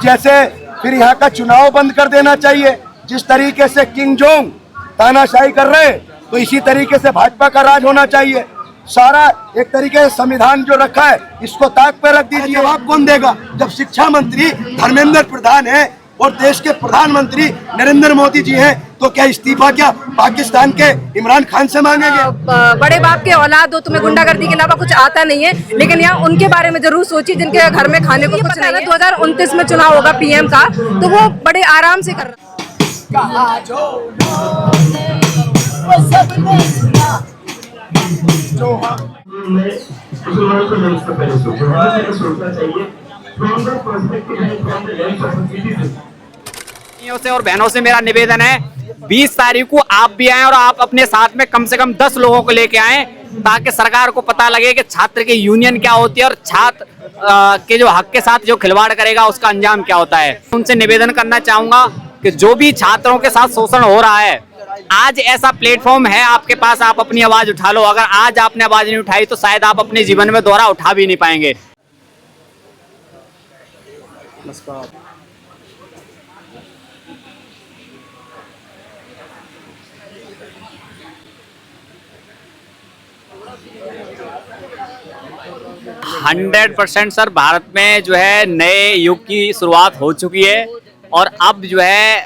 जैसे फिर यहाँ का चुनाव बंद कर देना चाहिए। जिस तरीके से किंग जोंग तानाशाही कर रहे हैं, तो इसी तरीके से भाजपा का राज होना चाहिए। सारा एक तरीके से संविधान जो रखा है इसको ताक पे रख दीजिए। जवाब कौन देगा जब शिक्षा मंत्री धर्मेंद्र प्रधान है और देश के प्रधानमंत्री नरेंद्र मोदी जी हैं? तो क्या इस्तीफा क्या पाकिस्तान के इमरान खान से मांगेंगे? बड़े बाप के औलाद हो, तुम्हें गुंडागर्दी के अलावा कुछ आता नहीं है, लेकिन यहाँ उनके बारे में जरूर सोचिए जिनके घर में खाने को कुछ नहीं है। 2029 में चुनाव होगा पीएम का, तो वो बड़े आराम से कर रहे हैं। और बहनों से मेरा निवेदन है 20 तारीख को आप भी आए और आप अपने साथ में कम से कम 10 लोगों को लेके आए, ताकि सरकार को पता लगे कि छात्र की यूनियन क्या होती है और छात्र के जो हक के साथ जो खिलवाड़ करेगा उसका अंजाम क्या होता है। उनसे निवेदन करना चाहूंगा कि जो भी छात्रों के साथ शोषण हो रहा है, आज ऐसा प्लेटफॉर्म है आपके पास, आप अपनी आवाज उठा लो। अगर आज आपने आवाज नहीं उठाई तो शायद आप अपने जीवन में दोबारा उठा भी नहीं पाएंगे। नमस्कार। हंड्रेड % सर, भारत में जो है नए युग की शुरुआत हो चुकी है और अब जो है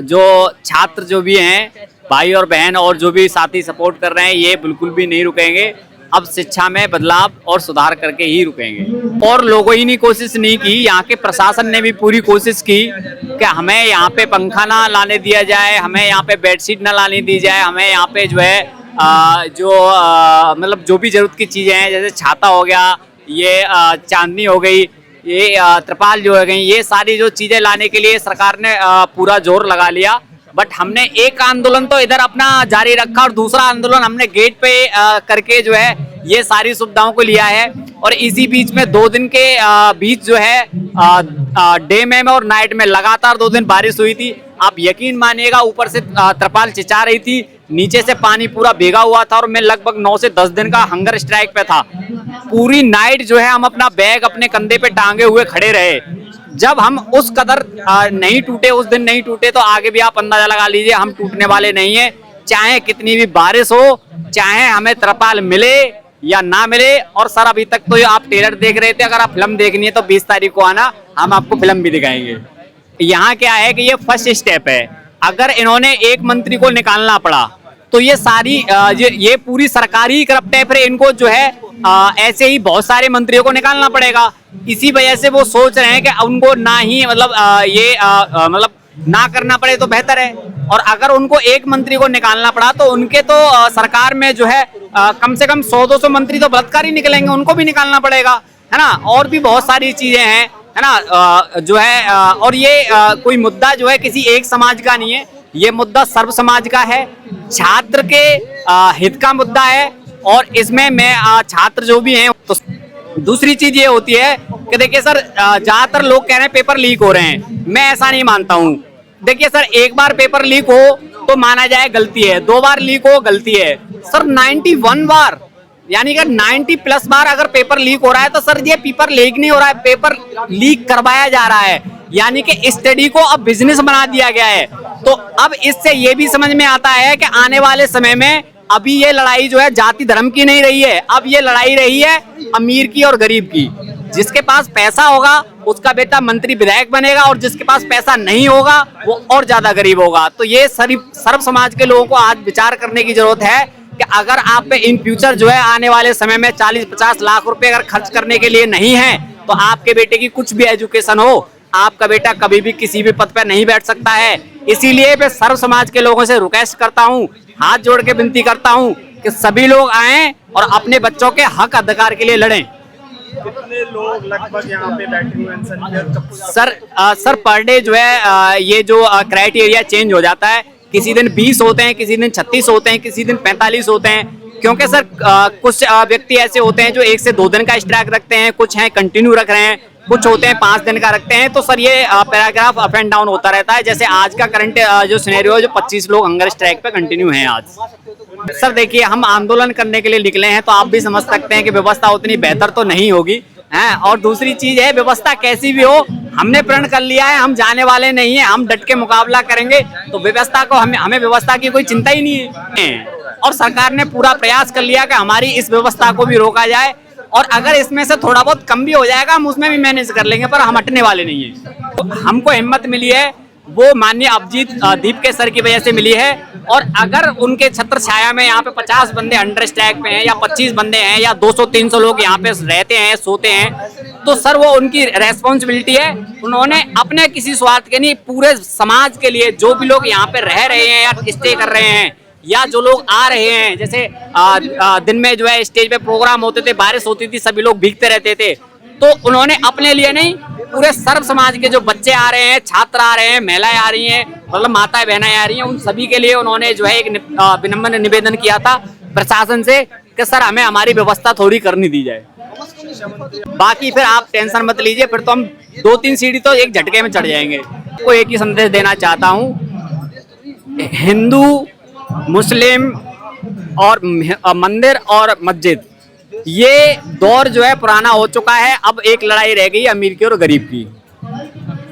जो छात्र जो भी हैं, भाई और बहन और जो भी साथी सपोर्ट कर रहे हैं, ये बिल्कुल भी नहीं रुकेंगे। अब शिक्षा में बदलाव और सुधार करके ही रुकेंगे। और लोगों ही ने कोशिश नहीं की, यहाँ के प्रशासन ने भी पूरी कोशिश की कि हमें यहाँ पे पंखा ना लाने दिया जाए, हमें यहाँ पे बेडशीट ना लाने दी जाए, हमें यहाँ पे जो है मतलब जो भी जरूरत की चीज़ें हैं, जैसे छाता हो गया, ये चांदनी हो गई, ये त्रिपाल जो हो गई, ये सारी जो चीज़ें लाने के लिए सरकार ने पूरा जोर लगा लिया। बट हमने एक आंदोलन तो इधर अपना जारी रखा और दूसरा आंदोलन हमने गेट पे करके जो है ये सारी सुविधाओं को लिया है। और इसी बीच में 2 दिन के बीच जो है डे में और नाइट में लगातार 2 दिन बारिश हुई थी। आप यकीन मानिएगा, ऊपर से त्रिपाल चिचा रही थी, नीचे से पानी पूरा भीगा हुआ था और मैं लगभग 9 से 10 दिन का हंगर स्ट्राइक पे था। पूरी नाइट जो है हम अपना बैग अपने कंधे पे टांगे हुए खड़े रहे। जब हम उस कदर नहीं टूटे, उस दिन नहीं टूटे, तो आगे भी आप अंदाजा लगा लीजिए हम टूटने वाले नहीं है। चाहे कितनी भी बारिश हो, चाहे हमें त्रिपाल मिले या ना मिले। और सर अभी तक तो आप ट्रेलर देख रहे थे, अगर आप फिल्म देखनी है तो 20 तारीख को आना, हम आपको फिल्म भी दिखाएंगे। यहाँ क्या है कि ये फर्स्ट स्टेप है। अगर इन्होंने एक मंत्री को निकालना पड़ा तो ये सारी ये पूरी सरकार ही करप्ट है, फिर इनको जो है ऐसे ही बहुत सारे मंत्रियों को निकालना पड़ेगा। इसी वजह से वो सोच रहे हैं कि उनको ना ही मतलब मतलब ना करना पड़े तो बेहतर है। और अगर उनको एक मंत्री को निकालना पड़ा तो उनके तो सरकार में जो है कम से कम 100-200 मंत्री तो बलात्कार ही निकलेंगे, उनको भी निकालना पड़ेगा, है ना। और भी बहुत सारी चीजें हैं, है ना, जो है और ये कोई मुद्दा जो है किसी एक समाज का नहीं है, ये मुद्दा सर्व समाज का है, छात्र के हित का मुद्दा है। और इसमें मैं छात्र जो भी हैं, तो दूसरी चीज ये होती है कि देखिए सर, ज्यादातर लोग कह रहे हैं पेपर लीक हो रहे हैं, मैं ऐसा नहीं मानता हूँ। देखिए सर, एक बार पेपर लीक हो तो माना जाए गलती है, 2 बार लीक हो गलती है। सर 91 बार यानी कि 90+ बार अगर पेपर लीक हो रहा है तो सर ये पेपर लीक नहीं हो रहा है, पेपर लीक करवाया जा रहा है। यानी कि स्टडी को अब बिजनेस बना दिया गया है। तो अब इससे ये भी समझ में आता है कि आने वाले समय में अभी ये लड़ाई जो है जाति धर्म की नहीं रही है, अब ये लड़ाई रही है अमीर की और गरीब की। जिसके पास पैसा होगा उसका बेटा मंत्री विधायक बनेगा और जिसके पास पैसा नहीं होगा वो और ज्यादा गरीब होगा। तो ये सर्व समाज के लोगों को आज विचार करने की जरूरत है कि अगर आप पे इन फ्यूचर जो है आने वाले समय में 40-50 लाख रुपए अगर खर्च करने के लिए नहीं है तो आपके बेटे की कुछ भी एजुकेशन हो, आपका बेटा कभी भी किसी भी पद पर नहीं बैठ सकता है। इसीलिए मैं सर्व समाज के लोगों से रिक्वेस्ट करता हूँ, हाथ जोड़ के विनती करता हूँ कि सभी लोग आएं और अपने बच्चों के हक अधिकार के लिए लड़ें। कितने लोग लगभग यहाँ पे बैठे हुए हैं सर पर डे जो है ये जो क्राइटेरिया चेंज हो जाता है, किसी दिन 20 होते हैं, किसी दिन 36 होते हैं, किसी दिन 45 होते हैं। क्योंकि सर कुछ व्यक्ति ऐसे होते हैं जो 1 से 2 दिन का स्ट्राइक रखते हैं, कुछ हैं कंटिन्यू रख रहे हैं, कुछ होते हैं 5 दिन का रखते हैं। तो सर ये पैराग्राफ अप एंड डाउन होता रहता है। जैसे आज का करंट जो सिनेरियो है, जो 25 लोग हंगर स्ट्राइक पे कंटिन्यू हैं आज। सर देखिए, हम आंदोलन करने के लिए निकले हैं तो आप भी समझ सकते हैं कि व्यवस्था उतनी बेहतर तो नहीं होगी, हैं। और दूसरी चीज है, व्यवस्था कैसी भी हो, हमने प्रण कर लिया है, हम जाने वाले नहीं है, हम डट के मुकाबला करेंगे। तो व्यवस्था को हमें व्यवस्था की कोई चिंता ही नहीं है। और सरकार ने पूरा प्रयास कर लिया कि हमारी इस व्यवस्था को भी रोका जाए, और अगर इसमें से थोड़ा बहुत कम भी हो जाएगा हम उसमें भी मैनेज कर लेंगे, पर हम हटने वाले नहीं है। तो हमको हिम्मत मिली है वो माननीय अभिजीत दीपके सर की वजह से मिली है। और अगर उनके छत्र छाया में यहाँ पे 50 बंदे अंडर स्ट्राइक पे हैं, या 25 बंदे हैं, या 200-300 लोग यहाँ पे रहते हैं, सोते हैं, तो सर वो उनकी रेस्पॉन्सिबिलिटी है। उन्होंने अपने किसी स्वार्थ के नहीं, पूरे समाज के लिए, जो भी लोग यहाँ पे रह रहे हैं या स्टे कर रहे हैं, या जो लोग आ रहे हैं, जैसे दिन में जो है स्टेज पे प्रोग्राम होते थे, बारिश होती थी, सभी लोग भीगते रहते थे, तो उन्होंने अपने लिए नहीं, पूरे सर्व समाज के जो बच्चे आ रहे हैं, छात्र आ रहे हैं, महिलाएं आ रही हैं, मतलब माताएं बहनें आ रही हैं, उन सभी के लिए उन्होंने जो है एक विनम्र निवेदन किया था प्रशासन से कि सर हमें हमारी व्यवस्था थोड़ी करनी दी जाए। बाकी फिर आप टेंशन मत लीजिए, फिर तो हम 2-3 सीढ़ी तो एक झटके में चढ़ जाएंगे। को एक ही संदेश देना चाहता हूँ, हिंदू मुस्लिम और मंदिर और मस्जिद, ये दौर जो है पुराना हो चुका है। अब एक लड़ाई रह गई अमीर की और गरीब की,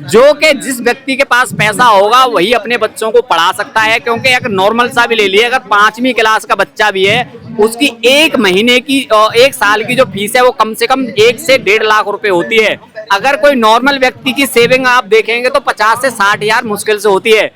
जो कि जिस व्यक्ति के पास पैसा होगा वही अपने बच्चों को पढ़ा सकता है। क्योंकि अगर नॉर्मल सा भी ले लिए, अगर 5वीं क्लास का बच्चा भी है, उसकी एक महीने की 1 साल की जो फीस है वो कम से कम 1 से 1.5 लाख रुपए होती है। अगर कोई नॉर्मल व्यक्ति की सेविंग आप देखेंगे तो 50 से 60 हजार मुश्किल से होती है।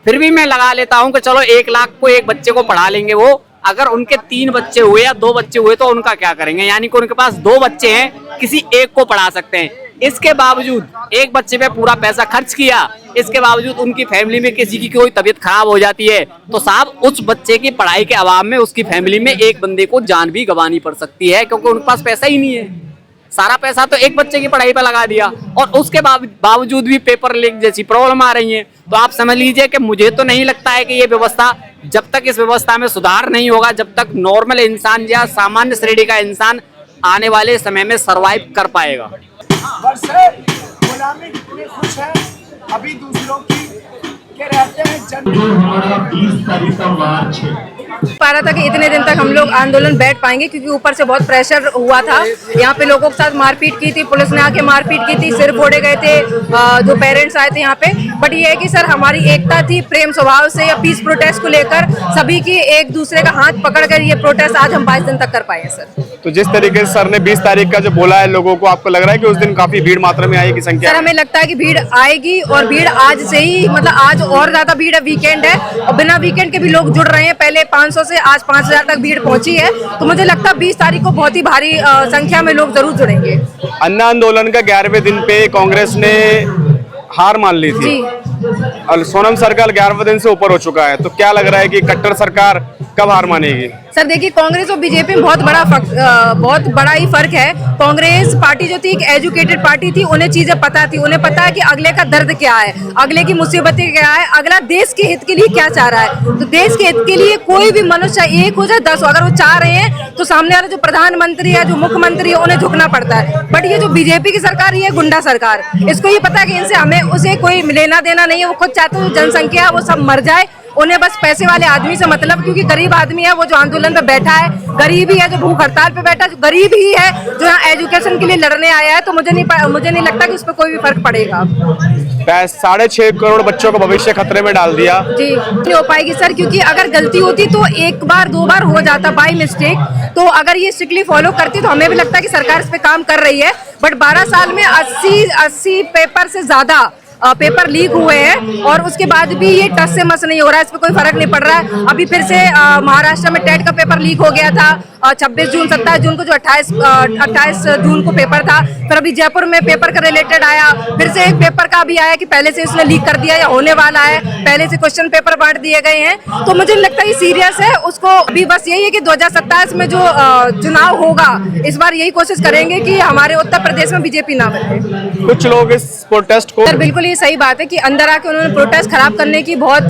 फिर भी मैं लगा लेता हूं कि चलो 1 लाख को एक बच्चे को पढ़ा लेंगे वो। अगर उनके 3 बच्चे हुए या 2 बच्चे हुए तो उनका क्या करेंगे? यानी कि उनके पास 2 बच्चे हैं, किसी एक को पढ़ा सकते हैं। इसके बावजूद एक बच्चे पे पूरा पैसा खर्च किया, इसके बावजूद उनकी फैमिली में किसी की कोई तबीयत खराब हो जाती है तो साहब उस बच्चे की पढ़ाई के अभाव में उसकी फैमिली में एक बंदे को जान भी गंवानी पड़ सकती है, क्योंकि उनके पास पैसा ही नहीं है। सारा पैसा तो एक बच्चे की पढ़ाई पे लगा दिया और उसके बावजूद भी पेपर लीक जैसी प्रॉब्लम आ रही है। तो आप समझ लीजिए कि मुझे तो नहीं लगता है कि ये व्यवस्था, जब तक इस व्यवस्था में सुधार नहीं होगा, जब तक नॉर्मल इंसान या सामान्य श्रेणी का इंसान आने वाले समय में सर्वाइव कर पाएगा। गुलामी कितने खुश है अभी दूसरों की के रहते हैं। जो हमारा 20 तारीख का मार्च है, पा रहा था कि इतने दिन तक हम लोग आंदोलन बैठ पाएंगे, क्योंकि ऊपर से बहुत प्रेशर हुआ था। यहाँ पे लोगों के साथ मारपीट की थी, पुलिस ने आके मारपीट की थी, सिर फोड़े गए थे जो पेरेंट्स आए थे यहाँ पे। बट ये है कि सर हमारी एकता थी, प्रेम स्वभाव से या पीस प्रोटेस्ट को लेकर सभी की एक दूसरे का हाथ पकड़कर ये प्रोटेस्ट आज हम 22 दिन तक कर पाए हैं सर। तो जिस तरीके से सर ने 20 तारीख का जो बोला है लोगों को, आपको लग रहा है कि उस दिन काफी भीड़ मात्रा में आएगी संख्या? सर हमें लगता है कि भीड़ आएगी, और भीड़ आज से ही, मतलब आज और ज्यादा भीड़ है, वीकेंड है और बिना वीकेंड के भी लोग जुड़ रहे हैं। पहले 500 से आज 5000 तक भीड़ पहुंची है। तो मुझे लगता है 20 तारीख को बहुत ही भारी संख्या में लोग जरूर जुड़ेंगे। अन्ना आंदोलन का 11वें दिन पे कांग्रेस ने हार मान ली थी और सोनम सरकार 11वें दिन से ऊपर हो चुका है, तो क्या लग रहा है कि कट्टर सरकार कब हार मानेगी? सर देखिए, कांग्रेस और बीजेपी में बहुत बड़ा ही फर्क है। कांग्रेस पार्टी जो थी एक एजुकेटेड पार्टी थी, उन्हें चीजें पता थी, उन्हें पता है कि अगले का दर्द क्या है, अगले की मुसीबतें क्या है, अगला देश के हित के लिए क्या चाह रहा है। तो देश के हित के लिए कोई भी मनुष्य एक हो चाहे 10 हो, अगर वो चाह रहे हैं तो सामने वाला जो प्रधानमंत्री है, जो मुख्यमंत्री है, उन्हें झुकना पड़ता है। बट ये जो बीजेपी की सरकार, ये गुंडा सरकार, इसको ये पता है कि इनसे हमें उसे कोई लेना देना नहीं है। वो खुद चाहते हैं जनसंख्या है वो सब मर जाए, उन्हें बस पैसे वाले आदमी से मतलब, क्योंकि गरीब आदमी है वो जो आंदोलन पे बैठा है, गरीब ही है जो भूख हड़ताल पे बैठा है, गरीब ही है जो यहाँ एजुकेशन के लिए लड़ने आया है। तो मुझे नहीं लगता कि उस पर कोई भी फर्क पड़ेगा। 6.5 करोड़ बच्चों का भविष्य खतरे में डाल दिया जी, नहीं हो पाएगी सर, क्योंकि अगर गलती होती तो 1 बार 2 बार हो जाता बाई मिस्टेक। तो अगर ये स्ट्रिक्टली फॉलो करती तो हमें भी लगता है कि सरकार इस पे काम कर रही है। बट 12 साल में 80 पेपर से ज्यादा पेपर लीक हुए हैं और उसके बाद भी ये टस से मस नहीं हो रहा है, इस पर कोई फर्क नहीं पड़ रहा है। अभी फिर से महाराष्ट्र में टेट का पेपर लीक हो गया था 26 जून 27 जून को, जो 28 जून को पेपर था। फिर अभी जयपुर में पेपर का रिलेटेड आया, फिर से एक पेपर का भी आया कि पहले से इसने लीक कर दिया या होने वाला है, पहले से क्वेश्चन पेपर बांट दिए गए हैं। तो मुझे लगता है सीरियस है। उसको अभी बस यही है कि 2027 में जो चुनाव होगा, इस बार यही कोशिश करेंगे कि हमारे उत्तर प्रदेश में बीजेपी ना बने। कुछ लोग इस प्रोटेस्ट को, सर बिल्कुल ये सही बात है कि अंदर आके उन्होंने प्रोटेस्ट खराब करने की बहुत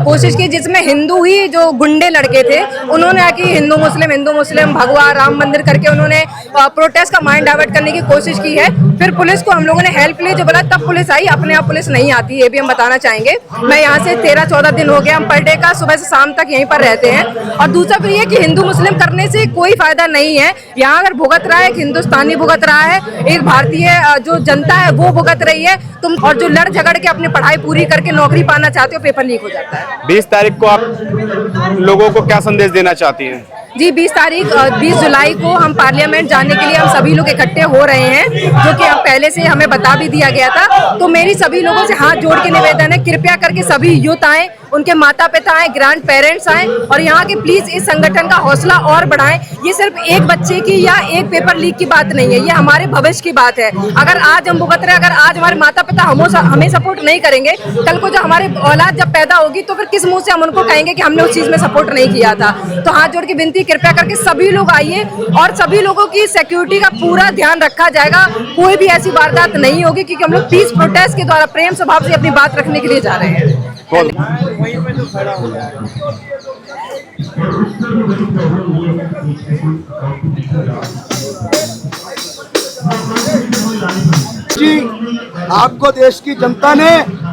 कोशिश की, जिसमें हिंदू ही जो गुंडे लड़के थे उन्होंने आके हिंदू मुस्लिम मुस्लिम, भगवा, राम मंदिर करके उन्होंने प्रोटेस्ट का माइंड डाइवर्ट करने की कोशिश की है। फिर पुलिस को हम लोगों ने हेल्प ली, जो बोला तब पुलिस आई, अपने आप पुलिस नहीं आती, ये भी हम बताना चाहेंगे। मैं यहाँ से 13-14 दिन हो गया, हम पर डे का सुबह से शाम तक यहीं पर रहते हैं। और दूसरा फिर ये कि हिंदू मुस्लिम करने से कोई फायदा नहीं है। यहाँ अगर भुगत रहा है, एक हिंदुस्तानी भुगत रहा है, एक भारतीय जो जनता है वो भुगत रही है। तुम और जो लड़ झगड़ के अपनी पढ़ाई पूरी करके नौकरी पाना चाहते हो, पेपर लीक हो जाता है। 20 तारीख को आप लोगों को क्या संदेश देना चाहती हैं? जी 20 जुलाई को हम पार्लियामेंट जाने के लिए हम सभी लोग इकट्ठे हो रहे हैं, जो कि पहले से हमें बता भी दिया गया था। तो मेरी सभी लोगों से हाथ जोड़ के निवेदन है, कृपया करके सभी यूथ आए, उनके माता पिता आए, ग्रैंड पेरेंट्स आए और यहाँ के प्लीज इस संगठन का हौसला और बढ़ाएं। ये सिर्फ एक बच्चे की या एक पेपर लीक की बात नहीं है, ये हमारे भविष्य की बात है। अगर आज हम भुगत रहे, अगर आज हमारे माता पिता हमें सपोर्ट नहीं करेंगे, कल को जब हमारी औलाद जब पैदा होगी तो फिर किस मुंह से हम उनको कहेंगे कि हमने उस चीज में सपोर्ट नहीं किया था। तो हाथ जोड़ के विनती, कृपया करके सभी लोग आइए और सभी लोगों की सिक्योरिटी का पूरा ध्यान रखा जाएगा। कोई भी ऐसी वारदात नहीं होगी, क्योंकि हम लोग पीस प्रोटेस्ट के द्वारा प्रेम स्वभाव से अपनी बात रखने के लिए जा रहे हैं। जी, आपको देश की जनता ने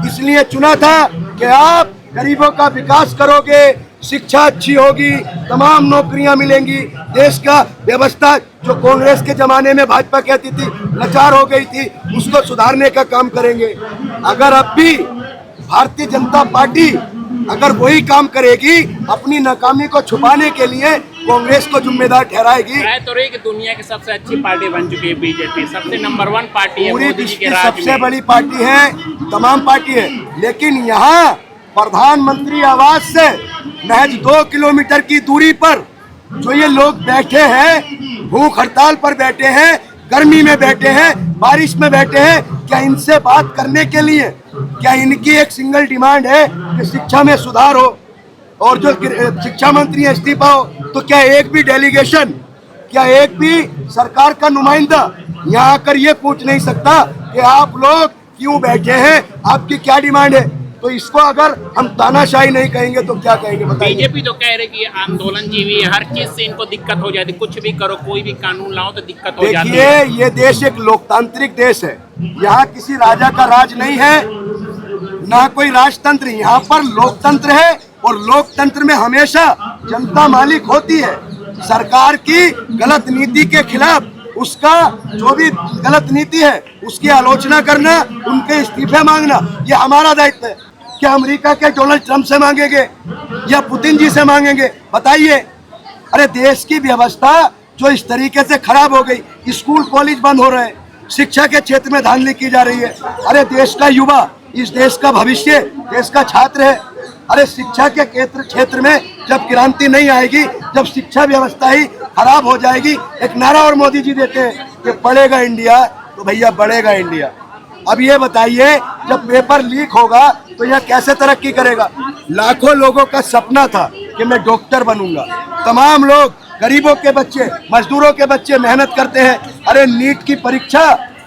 इसलिए चुना था कि आप गरीबों का विकास करोगे, शिक्षा अच्छी होगी, तमाम नौकरियां मिलेंगी, देश का व्यवस्था जो कांग्रेस के जमाने में भाजपा कहती थी लाचार हो गई थी, उसको सुधारने का काम करेंगे। अगर अब भी भारतीय जनता पार्टी अगर वही काम करेगी, अपनी नाकामी को छुपाने के लिए कांग्रेस को जिम्मेदार ठहराएगी। तो रही कि दुनिया की सबसे अच्छी पार्टी बन चुकी है बीजेपी, सबसे नंबर 1 पार्टी है, पूरी मोदी जी विश्व के की राज सबसे में। बड़ी पार्टी है, तमाम पार्टी है, लेकिन यहाँ प्रधानमंत्री आवास से महज 2 किलोमीटर की दूरी पर जो ये लोग बैठे हैं, भूख हड़ताल पर बैठे हैं, गर्मी में बैठे हैं, बारिश में बैठे हैं, क्या इनसे बात करने के लिए क्या इनकी एक सिंगल डिमांड है कि शिक्षा में सुधार हो और जो शिक्षा मंत्री इस्तीफा हो? तो क्या एक भी डेलीगेशन, क्या एक भी सरकार का नुमाइंदा यहाँ आकर ये पूछ नहीं सकता कि आप लोग क्यों बैठे हैं, आपकी क्या डिमांड है? तो इसको अगर हम तानाशाही नहीं कहेंगे तो क्या कहेंगे बताइए? बीजेपी तो कह रही कि आंदोलन जीवी है, हर चीज से इनको दिक्कत हो जाती है, कुछ भी करो, कोई भी कानून लाओ तो दिक्कत हो जाती है। देखिए, ये देश एक लोकतांत्रिक देश है, यहाँ किसी राजा का राज नहीं है, ना कोई राजतंत्र। यहाँ पर लोकतंत्र है और लोकतंत्र में हमेशा जनता मालिक होती है। सरकार की गलत नीति के खिलाफ उसका जो भी गलत नीति है उसकी आलोचना करना, उनके इस्तीफे मांगना, ये हमारा दायित्व है। क्या अमेरिका के डोनाल्ड ट्रंप से मांगेंगे या पुतिन जी से मांगेंगे? बताइए। अरे देश की व्यवस्था जो इस तरीके से खराब हो गई, स्कूल कॉलेज बंद हो रहे हैं, शिक्षा के क्षेत्र में धांधली की जा रही है। अरे देश का युवा, इस देश का भविष्य, देश का छात्र है। अरे शिक्षा के क्षेत्र में जब क्रांति नहीं आएगी, जब शिक्षा व्यवस्था ही खराब हो जाएगी, एक नारा और मोदी जी देते हैं कि बढ़ेगा इंडिया, तो भैया बढ़ेगा इंडिया। अब ये बताइए, जब पेपर लीक होगा तो यह कैसे तरक्की करेगा? लाखों लोगों का सपना था कि मैं डॉक्टर बनूंगा, तमाम लोग, गरीबों के बच्चे, मजदूरों के बच्चे मेहनत करते हैं। अरे नीट की परीक्षा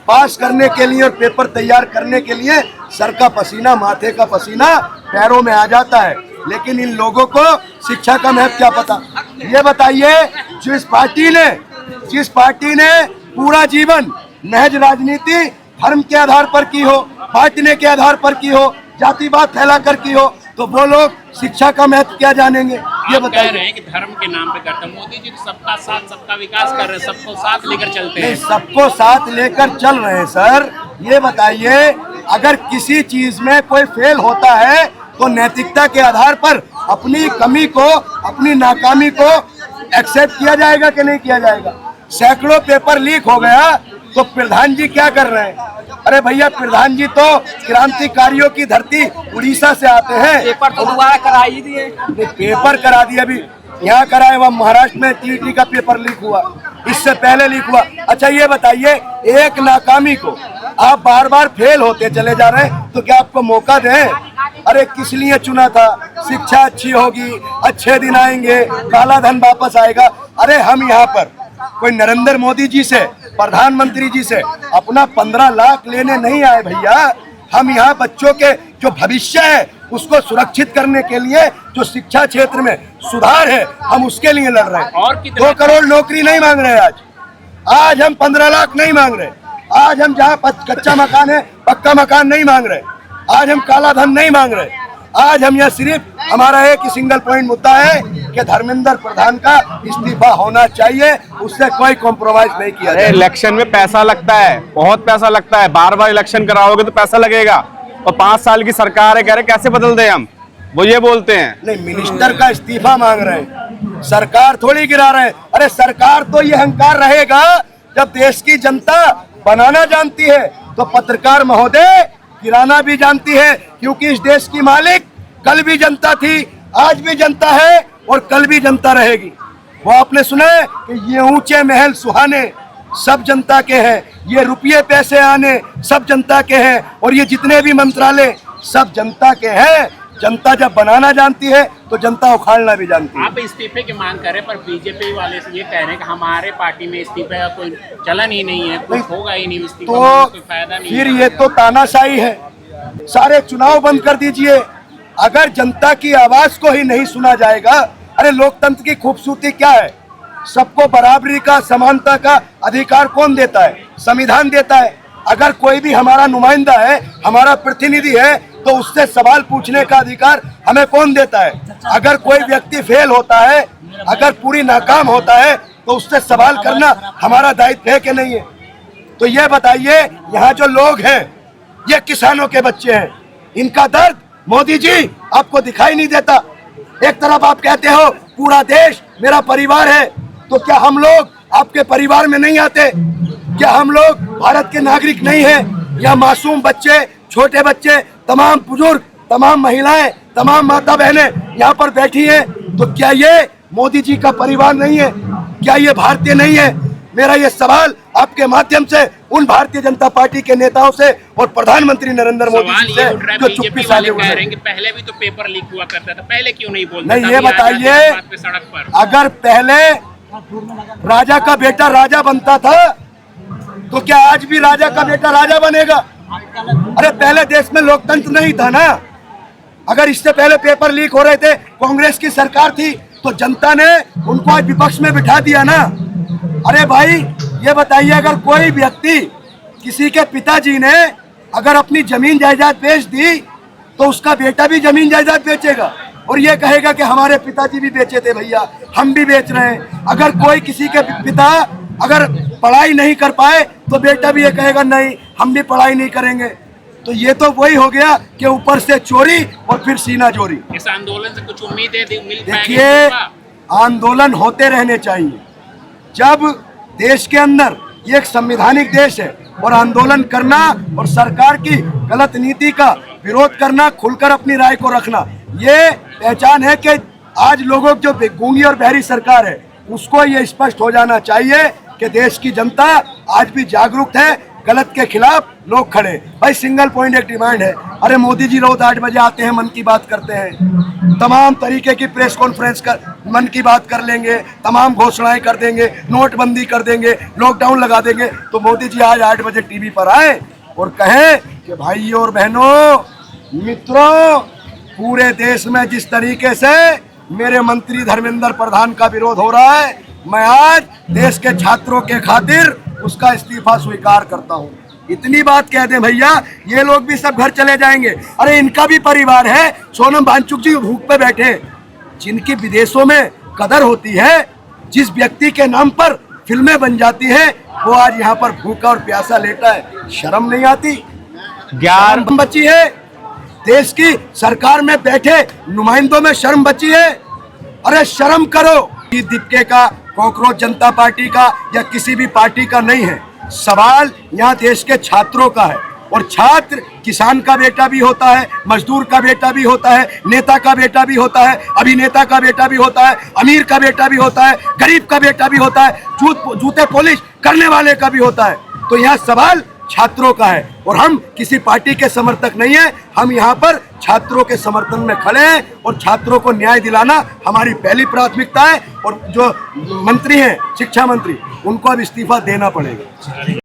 पास करने के लिए और पेपर तैयार करने के लिए सर का पसीना, माथे का पसीना पैरों में आ जाता है, लेकिन इन लोगों को शिक्षा का महत्व क्या पता? ये बताइए, जिस पार्टी ने पूरा जीवन महज राजनीति धर्म के आधार पर की हो, बांटने के आधार पर की हो, जातिवाद फैला कर की हो, तो वो लोग शिक्षा का महत्व क्या जानेंगे? ये आप कह बताइए। रहे हैं कि धर्म के नाम पे करते हैं, मोदी जी तो सबका साथ, सबका विकास कर रहे हैं, सबको साथ लेकर चलते नहीं, हैं। सबको साथ लेकर चल रहे हैं सर। ये बताइए, अगर किसी चीज में कोई फेल होता है तो नैतिकता के आधार पर अपनी कमी को, अपनी नाकामी को एक्सेप्ट किया जाएगा कि नहीं किया जाएगा? सैकड़ों पेपर लीक हो गया तो प्रधान जी क्या कर रहे हैं? अरे भैया, प्रधान जी तो क्रांतिकारियों की धरती उड़ीसा से आते हैं। पेपर तो दोबारा करा ही दिए। पेपर करा दिए, अभी यहाँ कराए, वह महाराष्ट्र में टीटी का पेपर लीक हुआ, इससे पहले लीक हुआ। अच्छा ये बताइए, एक नाकामी को आप बार बार फेल होते चले जा रहे हैं, तो क्या आपको मौका दें? अरे किस लिए चुना था? शिक्षा अच्छी होगी, अच्छे दिन आएंगे, काला धन वापस आएगा। अरे हम यहाँ पर कोई नरेंद्र मोदी जी से, प्रधानमंत्री जी से अपना 15 लाख लेने नहीं आए भैया। हम यहाँ बच्चों के जो भविष्य है उसको सुरक्षित करने के लिए, जो शिक्षा क्षेत्र में सुधार है, हम उसके लिए लड़ रहे हैं। और कितना 2 करोड़ नौकरी नहीं मांग रहे आज हम 15 लाख नहीं मांग रहे, आज हम जहाँ कच्चा मकान है पक्का मकान नहीं मांग रहे, आज हम काला धन नहीं मांग रहे, आज हम यह सिर्फ हमारा एक ही सिंगल पॉइंट मुद्दा है कि धर्मेंद्र प्रधान का इस्तीफा होना चाहिए, उससे कोई कॉम्प्रोमाइज नहीं किया जाए। इलेक्शन में पैसा लगता है, बहुत पैसा लगता है, बार बार इलेक्शन कराओगे तो पैसा लगेगा, और 5 साल की सरकार है, कह रहे कैसे बदल दे हम, वो ये बोलते हैं। नहीं, मिनिस्टर का इस्तीफा मांग रहे हैं, सरकार थोड़ी गिरा रहे हैं। अरे सरकार तो ये अहंकार रहेगा जब देश की जनता बनाना जानती है, तो पत्रकार महोदय गिराना भी जानती है, क्योंकि इस देश की मालिक कल भी जनता थी, आज भी जनता है और कल भी जनता रहेगी। वो आपने सुना है कि ये ऊंचे महल सुहाने सब जनता के हैं, ये रुपये पैसे आने सब जनता के हैं, और ये जितने भी मंत्रालय सब जनता के हैं। जनता जब बनाना जानती है तो जनता उखाड़ना भी जानती है। आप इस्तीफे की मांग कर रहे हैं, पर बीजेपी वाले से ये कह रहे हैं कि हमारे पार्टी में इस्तीफे का कोई चलन ही नहीं है, कुछ होगा ही नहीं इस्तीफा, तो कोई फायदा नहीं फिर है। ये तो तानाशाही है। सारे चुनाव बंद कर दीजिए, अगर जनता की आवाज को ही नहीं सुना जाएगा। अरे लोकतंत्र की खूबसूरती क्या है? सबको बराबरी का, समानता का अधिकार कौन देता है? संविधान देता है। अगर कोई भी हमारा नुमाइंदा है, हमारा प्रतिनिधि है, तो उससे सवाल पूछने का अधिकार हमें कौन देता है? अगर कोई व्यक्ति फेल होता है, अगर पूरी नाकाम होता है, तो उससे सवाल करना हमारा दायित्व है कि नहीं है? तो ये बताइए, यहाँ जो लोग हैं ये किसानों के बच्चे हैं, इनका दर्द मोदी जी आपको दिखाई नहीं देता। एक तरफ आप कहते हो पूरा देश मेरा परिवार है, तो क्या हम लोग आपके परिवार में नहीं आते? क्या हम लोग भारत के नागरिक नहीं हैं? या मासूम बच्चे, छोटे बच्चे, तमाम बुजुर्ग, तमाम महिलाएं, तमाम माता बहनें यहाँ पर बैठी हैं, तो क्या ये मोदी जी का परिवार नहीं है? क्या ये भारतीय नहीं है? मेरा ये सवाल आपके माध्यम से उन भारतीय जनता पार्टी के नेताओं से और प्रधानमंत्री नरेंद्र मोदी जी से जो चुप्पी साधे हुए हैं। पहले भी तो पेपर लीक हुआ करता था, पहले क्यों नहीं बोलते? नहीं, ये बताइए, सड़क पर अगर पहले राजा का बेटा राजा बनता था, तो क्या आज भी राजा का बेटा राजा बनेगा? अरे पहले देश में लोकतंत्र नहीं था ना। अगर इससे पहले पेपर लीक हो रहे थे, कांग्रेस की सरकार थी, तो जनता ने उनको आज विपक्ष में बिठा दिया ना। अरे भाई ये बताइए, अगर कोई व्यक्ति, किसी के पिताजी ने अगर अपनी जमीन जायदाद बेच दी, तो उसका बेटा भी जमीन जायदाद बेचेगा और ये कहेगा कि हमारे पिताजी भी बेचे थे भैया, हम भी बेच रहे हैं। अगर कोई किसी के पिता अगर पढ़ाई नहीं कर पाए, तो बेटा भी ये कहेगा नहीं, हम भी पढ़ाई नहीं करेंगे। तो ये तो वही हो गया कि ऊपर से चोरी और फिर सीना चोरी। इस आंदोलन से कुछ उम्मीद है मिल देखिए, आंदोलन होते रहने चाहिए। जब देश के अंदर ये एक संवैधानिक देश है, और आंदोलन करना और सरकार की गलत नीति का विरोध करना, खुलकर अपनी राय को रखना, ये पहचान है कि आज लोगों की जो गूंगी और बहरी सरकार है, उसको ये स्पष्ट हो जाना चाहिए कि देश की जनता आज भी जागरूक है, गलत के खिलाफ लोग खड़े। भाई सिंगल पॉइंट एक डिमांड है। अरे मोदी जी रोज 8 बजे आते हैं, मन की बात करते हैं, तमाम तरीके की प्रेस कॉन्फ्रेंस कर मन की बात कर लेंगे, तमाम घोषणाएं कर देंगे, नोटबंदी कर देंगे, लॉकडाउन लगा देंगे। तो मोदी जी आज 8 बजे टीवी पर आए और कहें कि भाइयों और बहनों, मित्रों, पूरे देश में जिस तरीके से मेरे मंत्री धर्मेंद्र प्रधान का विरोध हो रहा है, मैं आज देश के छात्रों के खातिर उसका इस्तीफा स्वीकार करता हूँ। इतनी बात कह दें भैया, ये लोग भी सब घर चले जाएंगे। अरे इनका भी परिवार है। सोनम वांगचुक जी भूख पे बैठे, जिनकी विदेशों में कदर होती है, जिस व्यक्ति के नाम पर फिल्में बन जाती हैं, वो आज यहाँ पर भूखा और प्यासा लेटा है। शर्म नहीं आती? शर्म बची है? देश की सरकार में बैठे नुमाइंदों में शर्म बची है? अरे शर्म करो। दीपके का, कॉकरोच जनता पार्टी का या किसी भी पार्टी का नहीं है। सवाल यहाँ देश के छात्रों का है, और छात्र किसान का बेटा भी होता है, मजदूर का बेटा भी होता है, नेता का बेटा भी होता है, अभिनेता का बेटा भी होता है, अमीर का बेटा भी होता है, गरीब का बेटा भी होता है, जूते पॉलिश करने वाले का भी होता है। तो यहाँ सवाल छात्रों का है, और हम किसी पार्टी के समर्थक नहीं है। हम यहाँ पर छात्रों के समर्थन में खड़े हैं, और छात्रों को न्याय दिलाना हमारी पहली प्राथमिकता है। और जो मंत्री हैं, शिक्षा मंत्री, उनको अब इस्तीफा देना पड़ेगा।